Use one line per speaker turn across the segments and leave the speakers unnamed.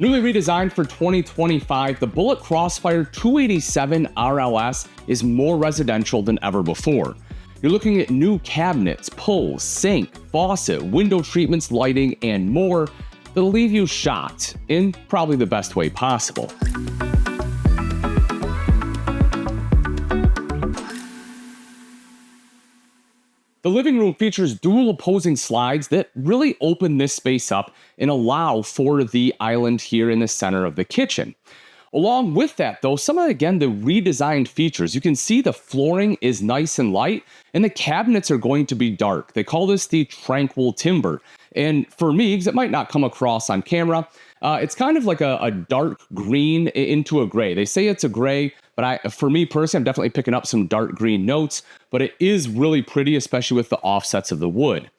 Newly redesigned for 2025, the Bullet Crossfire 287RLS is more residential than ever before. You're looking at new cabinets, pulls, sink, faucet, window treatments, lighting, and more that'll leave you shocked in probably the best way possible. The living room features dual opposing slides that really open this space up and allow for the island here in the center of the kitchen. Along with that, though, some of, again, the redesigned features. You can see the flooring is nice and light, and the cabinets are going to be dark. They call this the tranquil timber. And for me, because it might not come across on camera, it's kind of like a dark green into a gray. They say it's a gray, but for me personally, I'm definitely picking up some dark green notes, but it is really pretty, especially with the offsets of the wood.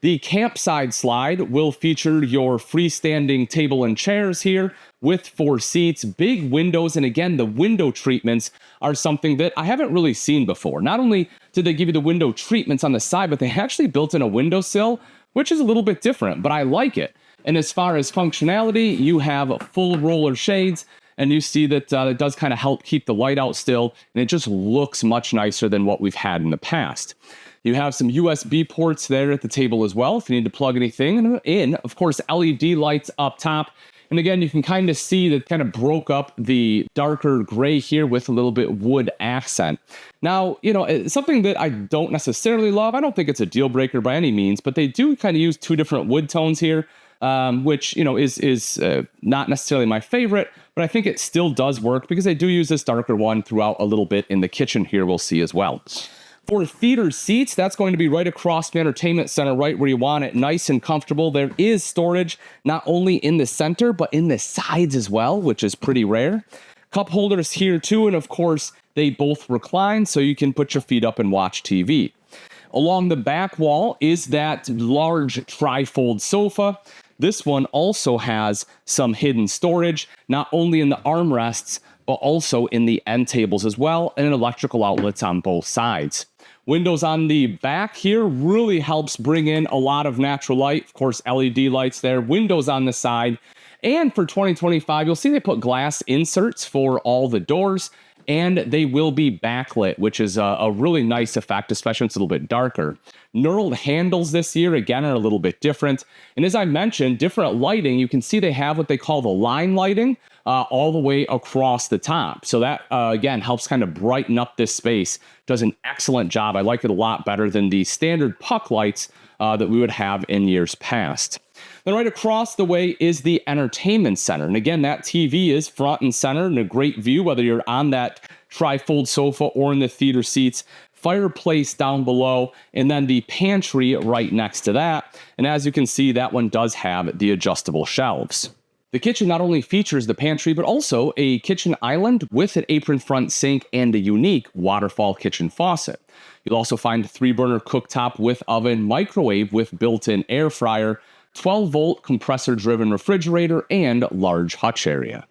The campside slide will feature your freestanding table and chairs here with 4 seats, big windows, and again, the window treatments are something that I haven't really seen before. Not only did they give you the window treatments on the side, but they actually built in a windowsill, which is a little bit different, but I like it. And as far as functionality, you have full roller shades, and you see that it does kind of help keep the light out still, and it just looks much nicer than what we've had in the past. You have some USB ports there at the table as well if you need to plug anything in. Of course, LED lights up top. And again, you can kind of see that kind of broke up the darker gray here with a little bit wood accent. Now, it's something that I don't necessarily love. I don't think it's a deal breaker by any means, but they do kind of use 2 different wood tones here, which, is not necessarily my favorite, but I think it still does work because they do use this darker one throughout a little bit in the kitchen here, we'll see as well. For theater seats, that's going to be right across the entertainment center, right where you want it, nice and comfortable. There is storage not only in the center, but in the sides as well, which is pretty rare. Cup holders here too, and of course, they both recline, so you can put your feet up and watch TV. Along the back wall is that large tri-fold sofa. This one also has some hidden storage, not only in the armrests, but also in the end tables as well, and electrical outlets on both sides. Windows on the back here really helps bring in a lot of natural light. Of course, LED lights there, windows on the side. And for 2025, you'll see they put glass inserts for all the doors, and they will be backlit, which is a really nice effect, especially when it's a little bit darker. Knurled handles this year, again, are a little bit different. And as I mentioned, different lighting. You can see they have what they call the line lighting all the way across the top. So that, again, helps kind of brighten up this space. Does an excellent job. I like it a lot better than the standard puck lights that we would have in years past. Then right across the way is the entertainment center. And again, that TV is front and center and a great view, whether you're on that tri-fold sofa or in the theater seats. Fireplace down below, and then the pantry right next to that. And as you can see, that one does have the adjustable shelves. The kitchen not only features the pantry, but also a kitchen island with an apron front sink and a unique waterfall kitchen faucet. You'll also find a 3-burner cooktop with oven, microwave with built-in air fryer, 12-volt compressor-driven refrigerator, and large hutch area.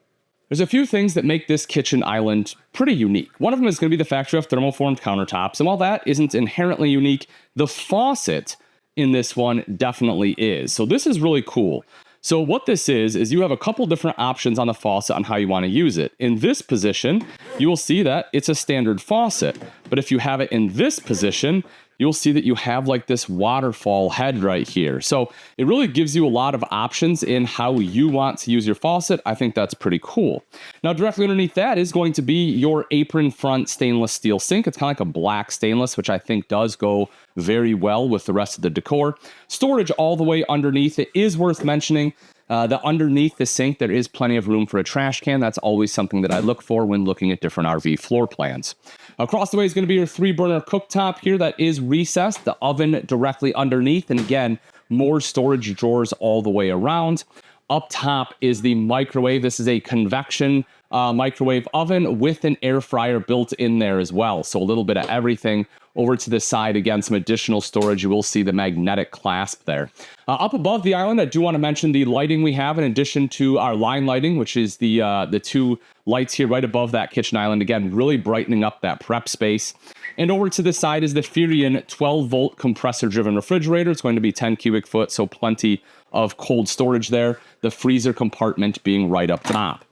There's a few things that make this kitchen island pretty unique. One of them is going to be the fact you have thermoformed countertops, and while that isn't inherently unique, the faucet in this one definitely is. So this is really cool. So what this is you have a couple different options on the faucet on how you want to use it. In this position, you will see that it's a standard faucet, but if you have it in this position, you'll see that you have like this waterfall head right here. So it really gives you a lot of options in how you want to use your faucet. I think that's pretty cool. Now, directly underneath that is going to be your apron front stainless steel sink. It's kind of like a black stainless, which I think does go very well with the rest of the decor. Storage all the way underneath. It is worth mentioning that underneath the sink, there is plenty of room for a trash can. That's always something that I look for when looking at different RV floor plans. Across the way is going to be your 3-burner cooktop here that is recessed, the oven directly underneath, and again, more storage drawers all the way around. Up top is the microwave. This is a convection microwave oven with an air fryer built in there as well. So a little bit of everything. Over to the side, again, some additional storage. You will see the magnetic clasp there. Up above the island, I do want to mention the lighting we have in addition to our line lighting, which is the 2 lights here right above that kitchen island. Again, really brightening up that prep space. And over to the side is the Furion 12-volt compressor-driven refrigerator. It's going to be 10 cubic foot, so plenty of cold storage there, the freezer compartment being right up top.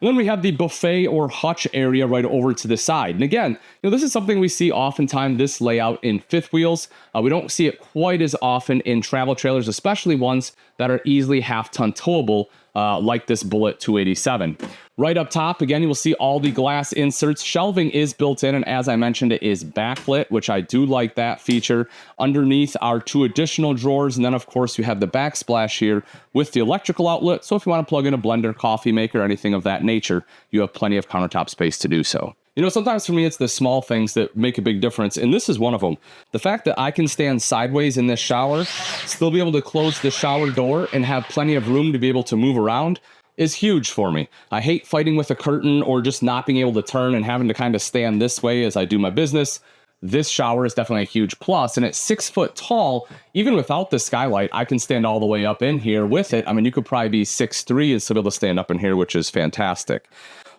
And then we have the buffet or hutch area right over to the side. And again, this is something we see oftentimes, this layout in fifth wheels. We don't see it quite as often in travel trailers, especially ones that are easily half-ton towable, like this Bullet 287. Right up top, again, you will see all the glass inserts. Shelving is built in, and as I mentioned, it is backlit, which I do like that feature. Underneath are 2 additional drawers, and then, of course, you have the backsplash here with the electrical outlet. So if you want to plug in a blender, coffee maker, anything of that nature, you have plenty of countertop space to do so. Sometimes for me, it's the small things that make a big difference, and this is one of them. The fact that I can stand sideways in this shower, still be able to close the shower door, and have plenty of room to be able to move around is huge for me. I hate fighting with a curtain or just not being able to turn and having to kind of stand this way as I do my business. This shower is definitely a huge plus, and at 6 foot tall, even without the skylight, I can stand all the way up in here with it. I mean, you could probably be 6'3" and still be able to stand up in here, which is fantastic.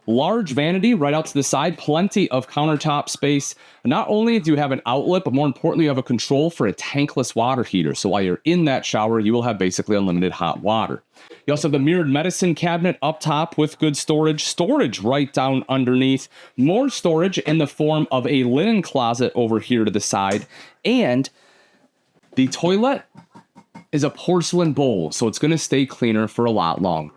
Large vanity right out to the side, plenty of countertop space. Not only do you have an outlet, but more importantly, you have a control for a tankless water heater. So while you're in that shower, you will have basically unlimited hot water. You also have the mirrored medicine cabinet up top with good storage right down underneath. More storage in the form of a linen closet over here to the side. And the toilet is a porcelain bowl, so it's going to stay cleaner for a lot longer.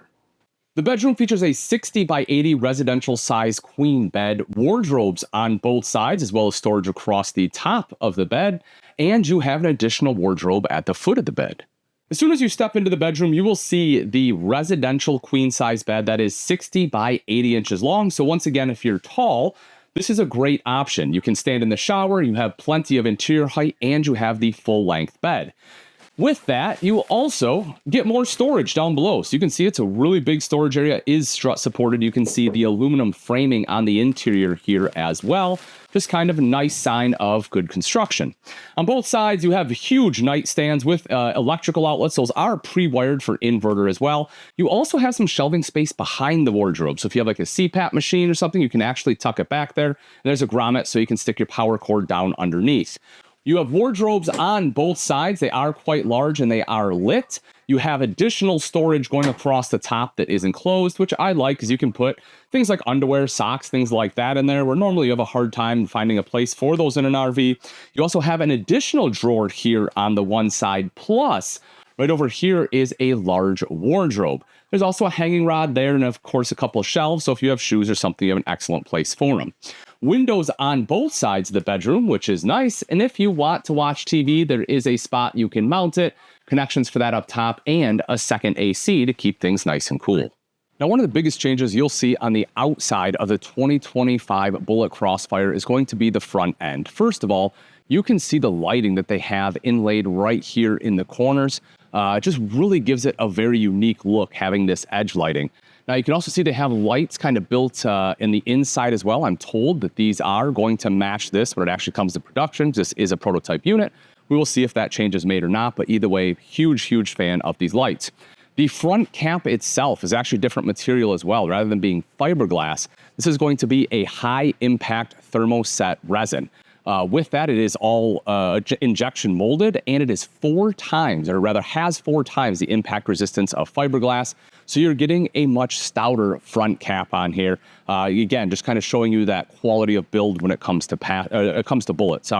The bedroom features a 60 by 80 residential size queen bed, wardrobes on both sides, as well as storage across the top of the bed, and you have an additional wardrobe at the foot of the bed. As soon as you step into the bedroom, you will see the residential queen size bed that is 60 by 80 inches long. So once again, if you're tall, this is a great option. You can stand in the shower, you have plenty of interior height, and you have the full length bed. With that, you will also get more storage down below. So you can see it's a really big storage area, is strut supported. You can see the aluminum framing on the interior here as well. Just kind of a nice sign of good construction. On both sides, you have huge nightstands with electrical outlets. Those are pre-wired for inverter as well. You also have some shelving space behind the wardrobe. So if you have like a CPAP machine or something, you can actually tuck it back there. And there's a grommet so you can stick your power cord down underneath. You have wardrobes on both sides. They are quite large and they are lit. You have additional storage going across the top that is enclosed, which I like because you can put things like underwear, socks, things like that in there, where normally you have a hard time finding a place for those in an RV. You also have an additional drawer here on the one side, plus right over here is a large wardrobe. There's also a hanging rod there and, of course, a couple of shelves. So if you have shoes or something, you have an excellent place for them. Windows on both sides of the bedroom, which is nice. And if you want to watch TV, there is a spot you can mount it, connections for that up top, and a second AC to keep things nice and cool. Now, one of the biggest changes you'll see on the outside of the 2025 Bullet Crossfire is going to be the front end. First of all, you can see the lighting that they have inlaid right here in the corners. It just really gives it a very unique look, having this edge lighting. Now, you can also see they have lights kind of built in the inside as well. I'm told that these are going to match this when it actually comes to production. This is a prototype unit. We will see if that change is made or not, but either way, huge fan of these lights. The front cap itself is actually different material as well. Rather than being fiberglass, this is going to be a high-impact thermoset resin. With that, it is all injection molded, and it is 4 times, or rather has 4 times the impact resistance of fiberglass. So you're getting a much stouter front cap on here. Again, just kind of showing you that quality of build when it comes to Bullet.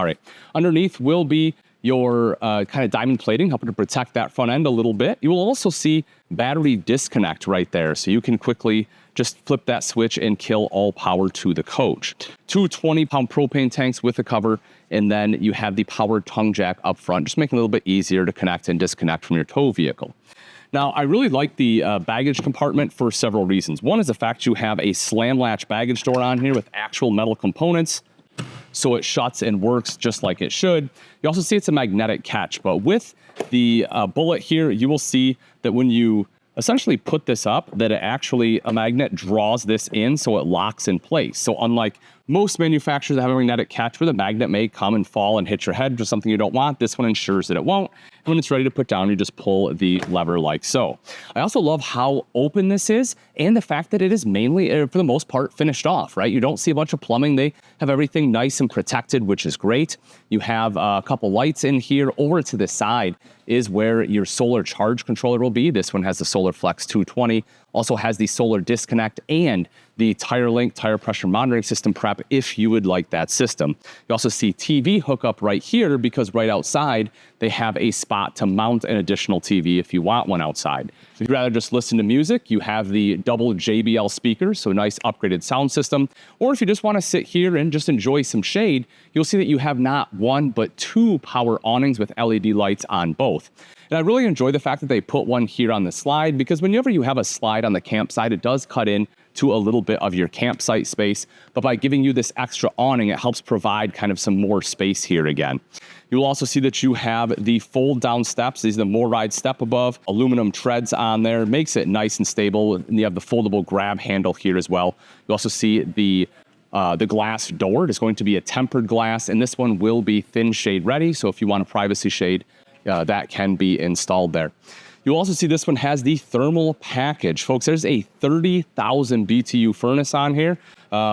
Underneath will be your kind of diamond plating, helping to protect that front end a little bit. You will also see battery disconnect right there, so you can quickly just flip that switch and kill all power to the coach. 2 20-pound propane tanks with a cover, and then you have the powered tongue jack up front, just making it a little bit easier to connect and disconnect from your tow vehicle. Now, I really like the baggage compartment for several reasons. One is the fact you have a slam latch baggage door on here with actual metal components, so it shuts and works just like it should. You also see it's a magnetic catch, but with the Bullet here, you will see that when you essentially put this up, that it actually, a magnet draws this in so it locks in place. So unlike Most manufacturers have a magnetic catch where the magnet may come and fall and hit your head, just something you don't want. This one ensures that it won't. And when it's ready to put down, you just pull the lever like so. I also love how open this is and the fact that it is mainly, for the most part, finished off, right? You don't see a bunch of plumbing. They have everything nice and protected, which is great. You have a couple lights in here. Over to the side is where your solar charge controller will be. This one has the Solar Flex 220, also has the solar disconnect and the tire link, tire pressure monitoring system prep if you would like that system. You also see TV hookup right here because right outside they have a spot to mount an additional TV if you want one outside. If you'd rather just listen to music, you have the double JBL speakers, so a nice upgraded sound system. Or if you just want to sit here and just enjoy some shade, you'll see that you have not one but two power awnings with LED lights on both. And I really enjoy the fact that they put one here on the slide, because whenever you have a slide on the campsite, it does cut in to a little bit of your campsite space, but by giving you this extra awning, it helps provide kind of some more space here again. You'll also see that you have the fold down steps. These are the MORryde step above, aluminum treads on there, makes it nice and stable. And you have the foldable grab handle here as well. You also see the glass door. It is going to be a tempered glass, and this one will be thin shade ready. So if you want a privacy shade, that can be installed there. You'll also see this one has the thermal package. Folks, there's a 30,000 BTU furnace on here,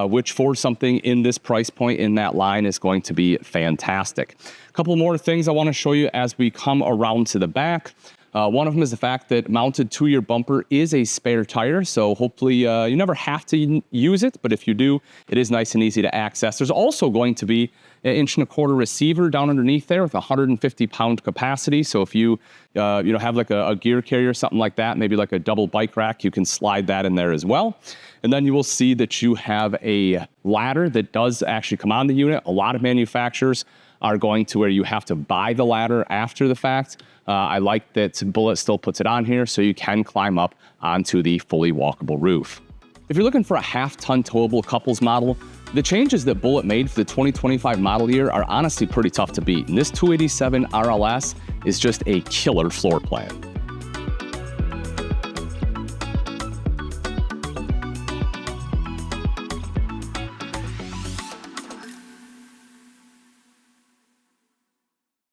which for something in this price point in that line is going to be fantastic. A couple more things I want to show you as we come around to the back. One of them is the fact that mounted to your bumper is a spare tire, so hopefully you never have to use it, but if you do, it is nice and easy to access. There's also going to be an 1.25" receiver down underneath there with 150-pound capacity, so if you have like a gear carrier or something like that, maybe like a double bike rack, you can slide that in there as well. And then you will see that you have a ladder that does actually come on the unit. A lot of manufacturers are going to where you have to buy the ladder after the fact. I like that Bullet still puts it on here so you can climb up onto the fully walkable roof. If you're looking for a half-ton towable couples model, the changes that Bullet made for the 2025 model year are honestly pretty tough to beat, and this 287 RLS is just a killer floor plan.